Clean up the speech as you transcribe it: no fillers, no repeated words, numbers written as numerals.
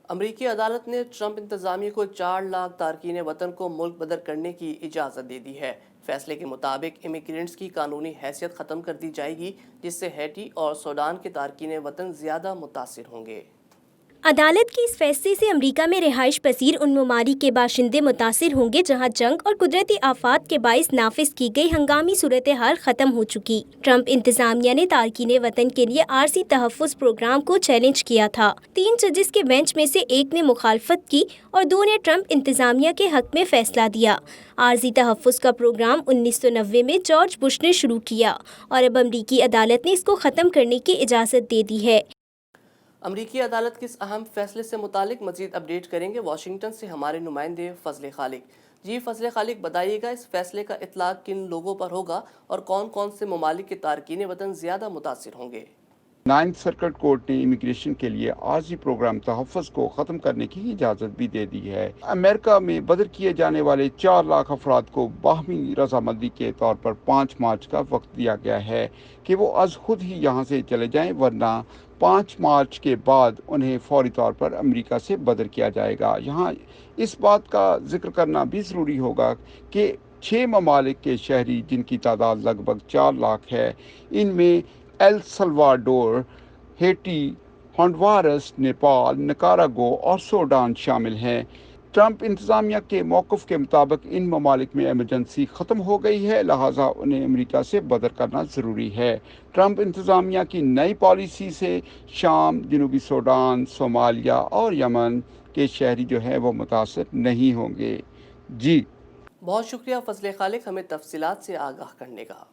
امریکی عدالت نے ٹرمپ انتظامیہ کو 4 لاکھ تارکین وطن کو ملک بدر کرنے کی اجازت دے دی ہے۔ فیصلے کے مطابق امیگرینٹس کی قانونی حیثیت ختم کر دی جائے گی، جس سے ہیٹی اور سوڈان کے تارکین وطن زیادہ متاثر ہوں گے۔ عدالت کے اس فیصلے سے امریکہ میں رہائش پذیر ان ممالک کے باشندے متاثر ہوں گے جہاں جنگ اور قدرتی آفات کے باعث نافذ کی گئی ہنگامی صورتحال ختم ہو چکی۔ ٹرمپ انتظامیہ نے تارکین وطن کے لیے عارضی تحفظ پروگرام کو چیلنج کیا تھا۔ 3 ججز کے بینچ میں سے ایک نے مخالفت کی اور 2 نے ٹرمپ انتظامیہ کے حق میں فیصلہ دیا۔ عارضی تحفظ کا پروگرام 1990 میں جارج بش نے شروع کیا اور اب امریکی عدالت نے اس کو ختم کرنے کی اجازت دے دی ہے۔ امریکی عدالت کے اس اہم فیصلے سے متعلق مزید اپڈیٹ کریں گے واشنگٹن سے ہمارے نمائندے فضل خالق۔ جی فضل خالق، بتائیے گا اس فیصلے کا اطلاق کن لوگوں پر ہوگا اور کون کون سے ممالک کے تارکین وطن زیادہ متاثر ہوں گے؟ 9th سرکٹ کورٹ نے امیگریشن کے لیے عارضی پروگرام تحفظ کو ختم کرنے کی اجازت بھی دے دی ہے۔ امریکہ میں بدر کیے جانے والے 4 لاکھ افراد کو باہمی رضامندی کے طور پر 5 مارچ کا وقت دیا گیا ہے کہ وہ از خود ہی یہاں سے چلے جائیں، ورنہ 5 مارچ کے بعد انہیں فوری طور پر امریکہ سے بدر کیا جائے گا۔ یہاں اس بات کا ذکر کرنا بھی ضروری ہوگا کہ 6 ممالک کے شہری، جن کی تعداد لگ بھگ 4 لاکھ ہے، ان میں L Salvador, Haiti, Honduras, Nepal, نکاراگو اور سوڈان شامل ہیں۔ ٹرمپ انتظامیہ کے موقف کے مطابق ان ممالک میں ایمرجنسی ختم ہو گئی ہے، لہٰذا انہیں امریکہ سے بدر کرنا ضروری ہے۔ ٹرمپ انتظامیہ کی نئی پالیسی سے شام، جنوبی سوڈان، صومالیہ اور یمن کے شہری جو ہیں وہ متاثر نہیں ہوں گے۔ جی بہت شکریہ فضل خالق، ہمیں تفصیلات سے آگاہ کرنے کا۔